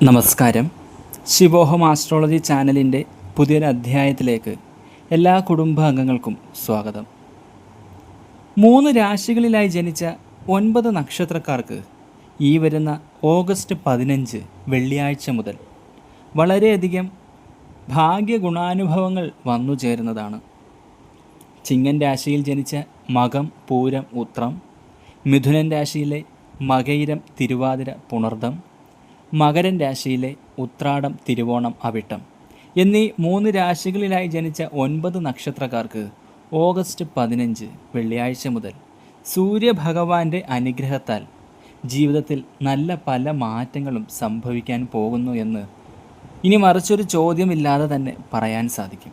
നമസ്കാരം. ശിവോഹം ആസ്ട്രോളജി ചാനലിൻ്റെ പുതിയൊരു അധ്യായത്തിലേക്ക് എല്ലാ കുടുംബാംഗങ്ങൾക്കും സ്വാഗതം. 3 രാശികളിലായി ജനിച്ച 9 നക്ഷത്രക്കാർക്ക് ഈ വരുന്ന ഓഗസ്റ്റ് 15 വെള്ളിയാഴ്ച മുതൽ വളരെയധികം ഭാഗ്യഗുണാനുഭവങ്ങൾ വന്നു ചേരുന്നതാണ്. ചിങ്ങൻ രാശിയിൽ ജനിച്ച മകം, പൂരം, ഉത്രം, മിഥുനൻ രാശിയിലെ മകയിരം, തിരുവാതിര, പുണർദം, മകരൻ രാശിയിലെ ഉത്രാടം, തിരുവോണം, അവിട്ടം എന്നീ 3 രാശികളിലായി ജനിച്ച 9 നക്ഷത്രക്കാർക്ക് ഓഗസ്റ്റ് 15 വെള്ളിയാഴ്ച മുതൽ സൂര്യഭഗവാന്റെ അനുഗ്രഹത്താൽ ജീവിതത്തിൽ നല്ല പല മാറ്റങ്ങളും സംഭവിക്കാൻ പോകുന്നു എന്ന് ഇനി മറിച്ചൊരു ചോദ്യമില്ലാതെ തന്നെ പറയാൻ സാധിക്കും.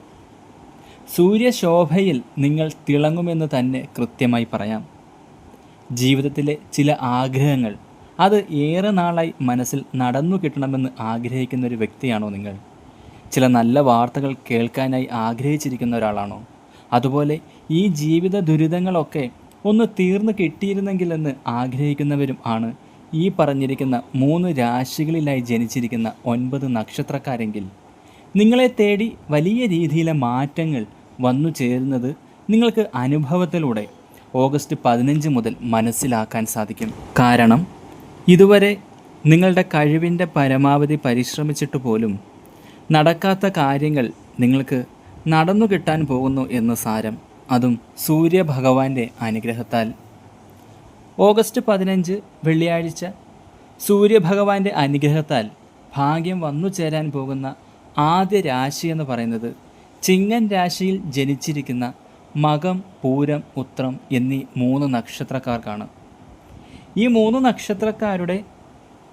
സൂര്യശോഭയിൽ നിങ്ങൾ തിളങ്ങുമെന്ന് തന്നെ കൃത്യമായി പറയാം. ജീവിതത്തിലെ ചില ആഗ്രഹങ്ങൾ അത് ഏറെ നാളായി മനസ്സിൽ നടന്നു കിട്ടണമെന്ന് ആഗ്രഹിക്കുന്ന ഒരു വ്യക്തിയാണോ നിങ്ങൾ? ചില നല്ല വാർത്തകൾ കേൾക്കാനായി ആഗ്രഹിച്ചിരിക്കുന്ന ഒരാളാണോ? അതുപോലെ ഈ ജീവിത ദുരിതങ്ങളൊക്കെ ഒന്ന് തീർന്നു കിട്ടിയിരുന്നെങ്കിലെന്ന് ആഗ്രഹിക്കുന്നവരും ആണ് ഈ പറഞ്ഞിരിക്കുന്ന 3 രാശികളിലായി ജനിച്ചിരിക്കുന്ന 9 നക്ഷത്രക്കാരെങ്കിൽ നിങ്ങളെ തേടി വലിയ രീതിയിലെ മാറ്റങ്ങൾ വന്നു ചേരുന്നത് നിങ്ങൾക്ക് അനുഭവത്തിലൂടെ ഓഗസ്റ്റ് 15 മുതൽ മനസ്സിലാക്കാൻ സാധിക്കും. കാരണം ഇതുവരെ നിങ്ങളുടെ കഴിവിൻ്റെ പരമാവധി പരിശ്രമിച്ചിട്ട് പോലും നടക്കാത്ത കാര്യങ്ങൾ നിങ്ങൾക്ക് നടന്നു കിട്ടാൻ പോകുന്നു എന്ന് സാരം. അതും സൂര്യഭഗവാന്റെ അനുഗ്രഹത്താൽ. ഓഗസ്റ്റ് 15 വെള്ളിയാഴ്ച സൂര്യഭഗവാന്റെ അനുഗ്രഹത്താൽ ഭാഗ്യം വന്നു ചേരാൻ പോകുന്ന ആദ്യ രാശി എന്ന് പറയുന്നത് ചിങ്ങൻ രാശിയിൽ ജനിച്ചിരിക്കുന്ന മകം, പൂരം, ഉത്രം എന്നീ 3 നക്ഷത്രക്കാർക്കാണ്. ഈ 3 നക്ഷത്രക്കാരുടെ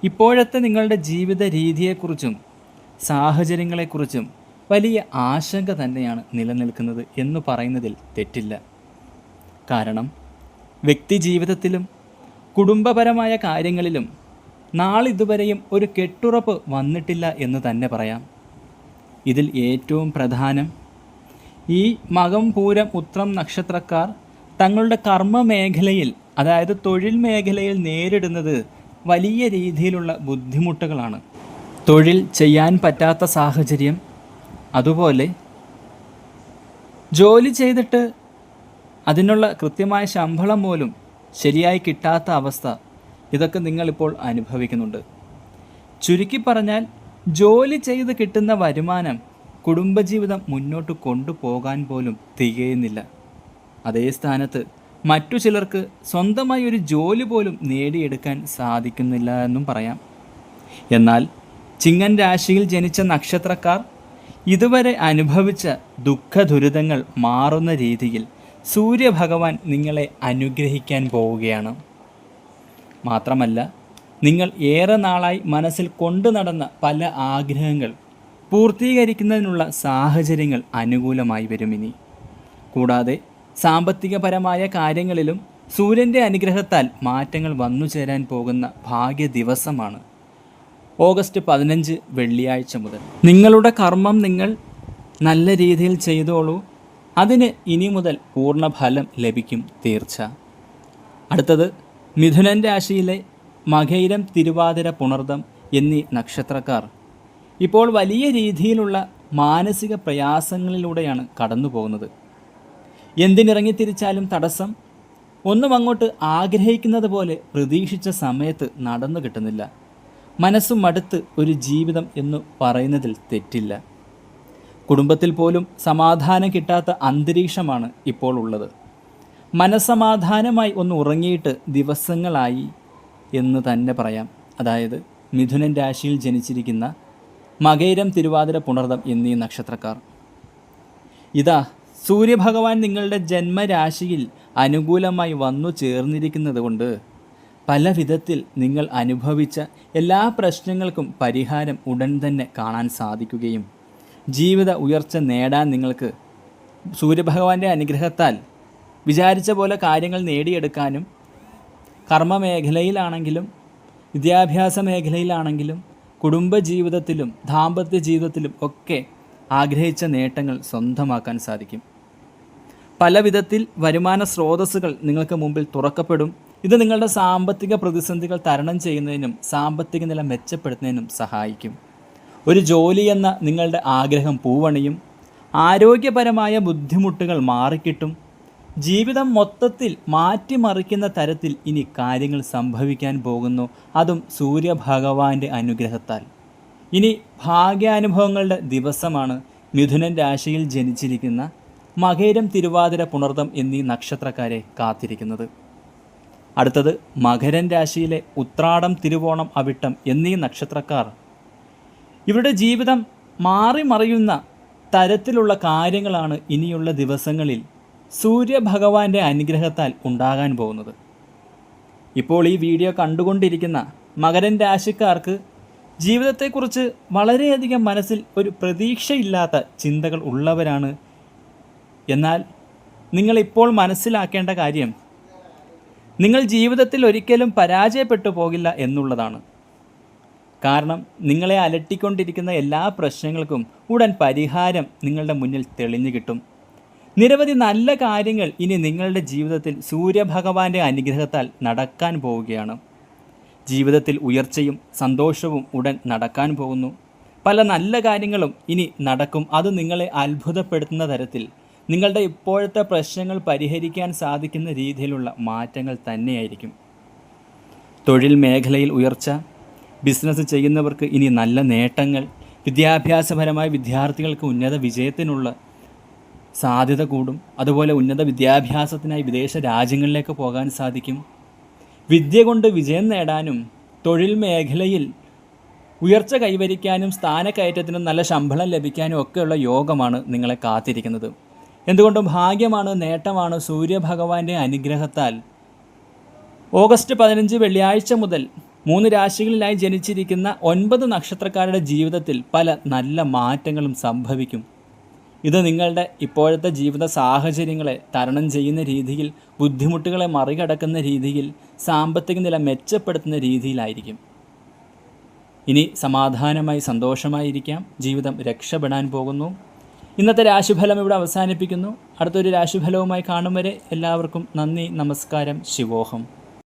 ഇപ്പോഴത്തെ നിങ്ങളുടെ ജീവിത രീതിയെക്കുറിച്ചും സാഹചര്യങ്ങളെക്കുറിച്ചും വലിയ ആശങ്ക തന്നെയാണ് നിലനിൽക്കുന്നത് എന്ന് പറയുന്നതിൽ തെറ്റില്ല. കാരണം വ്യക്തി ജീവിതത്തിലും കുടുംബപരമായ കാര്യങ്ങളിലും നാളിതുവരെയും ഒരു കെട്ടുറപ്പ് വന്നിട്ടില്ല എന്ന് തന്നെ പറയാം. ഇതിൽ ഏറ്റവും പ്രധാനം ഈ മകം, പൂരം, ഉത്രം നക്ഷത്രക്കാർ തങ്ങളുടെ കർമ്മ മേഖലയിൽ, അതായത് തൊഴിൽ മേഖലയിൽ നേരിടുന്നത് വലിയ രീതിയിലുള്ള ബുദ്ധിമുട്ടുകളാണ്. തൊഴിൽ ചെയ്യാൻ പറ്റാത്ത സാഹചര്യം, അതുപോലെ ജോലി ചെയ്തിട്ട് അതിനുള്ള കൃത്യമായ ശമ്പളം പോലും ശരിയായി കിട്ടാത്ത അവസ്ഥ, ഇതൊക്കെ നിങ്ങളിപ്പോൾ അനുഭവിക്കുന്നുണ്ട്. ചുരുക്കി പറഞ്ഞാൽ ജോലി ചെയ്ത് കിട്ടുന്ന വരുമാനം കുടുംബജീവിതം മുന്നോട്ട് കൊണ്ടുപോകാൻ പോലും തികയുന്നില്ല. അതേ സ്ഥാനത്ത് മറ്റു ചിലർക്ക് സ്വന്തമായി ഒരു ജോലി പോലും നേടിയെടുക്കാൻ സാധിക്കുന്നില്ല എന്നും പറയാം. എന്നാൽ ചിങ്ങൻ രാശിയിൽ ജനിച്ച നക്ഷത്രക്കാർ ഇതുവരെ അനുഭവിച്ച ദുഃഖദുരിതങ്ങൾ മാറുന്ന രീതിയിൽ സൂര്യഭഗവാൻ നിങ്ങളെ അനുഗ്രഹിക്കാൻ പോവുകയാണ്. മാത്രമല്ല, നിങ്ങൾ ഏറെ നാളായി മനസ്സിൽ കൊണ്ടു നടന്ന പല ആഗ്രഹങ്ങൾ പൂർത്തീകരിക്കുന്നതിനുള്ള സാഹചര്യങ്ങൾ അനുകൂലമായി വരും ഇനി. കൂടാതെ സാമ്പത്തികപരമായ കാര്യങ്ങളിലും സൂര്യൻ്റെ അനുഗ്രഹത്താൽ മാറ്റങ്ങൾ വന്നു ചേരാൻ പോകുന്ന ഭാഗ്യ ദിവസമാണ് ഓഗസ്റ്റ് 15 വെള്ളിയാഴ്ച മുതൽ. നിങ്ങളുടെ കർമ്മം നിങ്ങൾ നല്ല രീതിയിൽ ചെയ്തോളൂ. അതിന് ഇനി മുതൽ പൂർണ്ണ ഫലം ലഭിക്കും, തീർച്ച. അടുത്തത് മിഥുനൻ രാശിയിലെ മകയിരം, തിരുവാതിര, പുണർദം എന്നീ നക്ഷത്രക്കാർ ഇപ്പോൾ വലിയ രീതിയിലുള്ള മാനസിക പ്രയാസങ്ങളിലൂടെയാണ് കടന്നു പോകുന്നത്. എന്തിനിറങ്ങിത്തിരിച്ചാലും തടസ്സം, ഒന്നും അങ്ങോട്ട് ആഗ്രഹിക്കുന്നത് പോലെ പ്രതീക്ഷിച്ച സമയത്ത് നടന്നു കിട്ടുന്നില്ല. മനസ്സും മടുത്ത് ഒരു ജീവിതം എന്ന് പറയുന്നതിൽ തെറ്റില്ല. കുടുംബത്തിൽ പോലും സമാധാനം കിട്ടാത്ത അന്തരീക്ഷമാണ് ഇപ്പോൾ ഉള്ളത്. മനസ്സമാധാനമായി ഒന്ന് ഉറങ്ങിയിട്ട് ദിവസങ്ങളായി എന്ന് തന്നെ പറയാം. അതായത് മിഥുനൻ രാശിയിൽ ജനിച്ചിരിക്കുന്ന മകയിരം, തിരുവാതിര, പുണർദം എന്നീ നക്ഷത്രക്കാർ. ഇതാ സൂര്യഭഗവാൻ നിങ്ങളുടെ ജന്മരാശിയിൽ അനുകൂലമായി വന്നു ചേർന്നിരിക്കുന്നത് കൊണ്ട് പല വിധത്തിൽ നിങ്ങൾ അനുഭവിച്ച എല്ലാ പ്രശ്നങ്ങൾക്കും പരിഹാരം ഉടൻ തന്നെ കാണാൻ സാധിക്കുകയും ജീവിത ഉയർച്ച നേടാൻ നിങ്ങൾക്ക് സൂര്യഭഗവാന്റെ അനുഗ്രഹത്താൽ വിചാരിച്ച പോലെ കാര്യങ്ങൾ നേടിയെടുക്കാനും കർമ്മ മേഖലയിലാണെങ്കിലും വിദ്യാഭ്യാസ മേഖലയിലാണെങ്കിലും കുടുംബജീവിതത്തിലും ദാമ്പത്യ ജീവിതത്തിലും ഒക്കെ ആഗ്രഹിച്ച നേട്ടങ്ങൾ സ്വന്തമാക്കാൻ സാധിക്കും. പല വിധത്തിൽ വരുമാന സ്രോതസ്സുകൾ നിങ്ങൾക്ക് മുമ്പിൽ തുറക്കപ്പെടും. ഇത് നിങ്ങളുടെ സാമ്പത്തിക പ്രതിസന്ധികൾ തരണം ചെയ്യുന്നതിനും സാമ്പത്തിക നില മെച്ചപ്പെടുത്തുന്നതിനും സഹായിക്കും. ഒരു ജോലി എന്ന നിങ്ങളുടെ ആഗ്രഹം പൂവണിയും. ആരോഗ്യപരമായ ബുദ്ധിമുട്ടുകൾ മാറിക്കിട്ടും. ജീവിതം മൊത്തത്തിൽ മാറ്റിമറിക്കുന്ന തരത്തിൽ ഇനി കാര്യങ്ങൾ സംഭവിക്കാൻ പോകുന്നു, അതും സൂര്യഭഗവാന്റെ അനുഗ്രഹത്താൽ. ഇനി ഭാഗ്യാനുഭവങ്ങളുടെ ദിവസമാണ് മിഥുനൻ രാശിയിൽ ജനിച്ചിരിക്കുന്ന മകരം, തിരുവാതിര, പുണർദം എന്നീ നക്ഷത്രക്കാരെ കാത്തിരിക്കുന്നത്. അടുത്തത് മകരൻ രാശിയിലെ ഉത്രാടം, തിരുവോണം, അവിട്ടം എന്നീ നക്ഷത്രക്കാർ. ഇവരുടെ ജീവിതം മാറി മറിയുന്ന തരത്തിലുള്ള കാര്യങ്ങളാണ് ഇനിയുള്ള ദിവസങ്ങളിൽ സൂര്യഭഗവാന്റെ അനുഗ്രഹത്താൽ ഉണ്ടാകാൻ പോകുന്നത്. ഇപ്പോൾ ഈ വീഡിയോ കണ്ടുകൊണ്ടിരിക്കുന്ന മകരൻ രാശിക്കാർക്ക് ജീവിതത്തെക്കുറിച്ച് വളരെയധികം മനസ്സിൽ ഒരു പ്രതീക്ഷയില്ലാത്ത ചിന്തകൾ ഉള്ളവരാണ്. എന്നാൽ നിങ്ങളിപ്പോൾ മനസ്സിലാക്കേണ്ട കാര്യം, നിങ്ങൾ ജീവിതത്തിൽ ഒരിക്കലും പരാജയപ്പെട്ടു പോകില്ല എന്നുള്ളതാണ്. കാരണം നിങ്ങളെ അലട്ടിക്കൊണ്ടിരിക്കുന്ന എല്ലാ പ്രശ്നങ്ങൾക്കും ഉടൻ പരിഹാരം നിങ്ങളുടെ മുന്നിൽ തെളിഞ്ഞു കിട്ടും. നിരവധി നല്ല കാര്യങ്ങൾ ഇനി നിങ്ങളുടെ ജീവിതത്തിൽ സൂര്യഭഗവാന്റെ അനുഗ്രഹത്താൽ നടക്കാൻ പോവുകയാണ്. ജീവിതത്തിൽ ഉയർച്ചയും സന്തോഷവും ഉടൻ നടക്കാൻ പോകുന്നു. പല നല്ല കാര്യങ്ങളും ഇനി നടക്കും. അത് നിങ്ങളെ അത്ഭുതപ്പെടുത്തുന്ന തരത്തിൽ നിങ്ങളുടെ ഇപ്പോഴത്തെ പ്രശ്നങ്ങൾ പരിഹരിക്കാൻ സാധിക്കുന്ന രീതിയിലുള്ള മാറ്റങ്ങൾ തന്നെയായിരിക്കും. തൊഴിൽ മേഖലയിൽ ഉയർച്ച, ബിസിനസ് ചെയ്യുന്നവർക്ക് ഇനി നല്ല നേട്ടങ്ങൾ, വിദ്യാഭ്യാസപരമായ വിദ്യാർത്ഥികൾക്ക് ഉന്നത വിജയത്തിനുള്ള സാധ്യത കൂടും. അതുപോലെ ഉന്നത വിദ്യാഭ്യാസത്തിനായി വിദേശ രാജ്യങ്ങളിലേക്ക് പോകാൻ സാധിക്കും. വിദ്യ കൊണ്ട് വിജയം നേടാനും തൊഴിൽ മേഖലയിൽ ഉയർച്ച കൈവരിക്കാനും സ്ഥാനക്കയറ്റത്തിനും നല്ല ശമ്പളം ലഭിക്കാനും ഒക്കെയുള്ള യോഗമാണ് നിങ്ങളെ കാത്തിരിക്കുന്നത്. എന്തുകൊണ്ടും ഭാഗ്യമാണ്, നേട്ടമാണ്. സൂര്യഭഗവാന്റെ അനുഗ്രഹത്താൽ ഓഗസ്റ്റ് 15 വെള്ളിയാഴ്ച മുതൽ 3 രാശികളിലായി ജനിച്ചിരിക്കുന്ന 9 നക്ഷത്രക്കാരുടെ ജീവിതത്തിൽ പല നല്ല മാറ്റങ്ങളും സംഭവിക്കും. ഇത് നിങ്ങളുടെ ഇപ്പോഴത്തെ ജീവിത സാഹചര്യങ്ങളെ തരണം ചെയ്യുന്ന രീതിയിൽ, ബുദ്ധിമുട്ടുകളെ മറികടക്കുന്ന രീതിയിൽ, സാമ്പത്തിക നില മെച്ചപ്പെടുത്തുന്ന രീതിയിലായിരിക്കും. ഇനി സമാധാനമായി സന്തോഷമായിരിക്കാം. ജീവിതം രക്ഷപ്പെടാൻ പോകുന്നു. ഇന്നത്തെ രാശിഫലം ഇവിടെ അവസാനിപ്പിക്കുന്നു. അടുത്തൊരു രാശിഫലവുമായി കാണും വരെ എല്ലാവർക്കും നന്ദി, നമസ്കാരം, ശിവോഹം.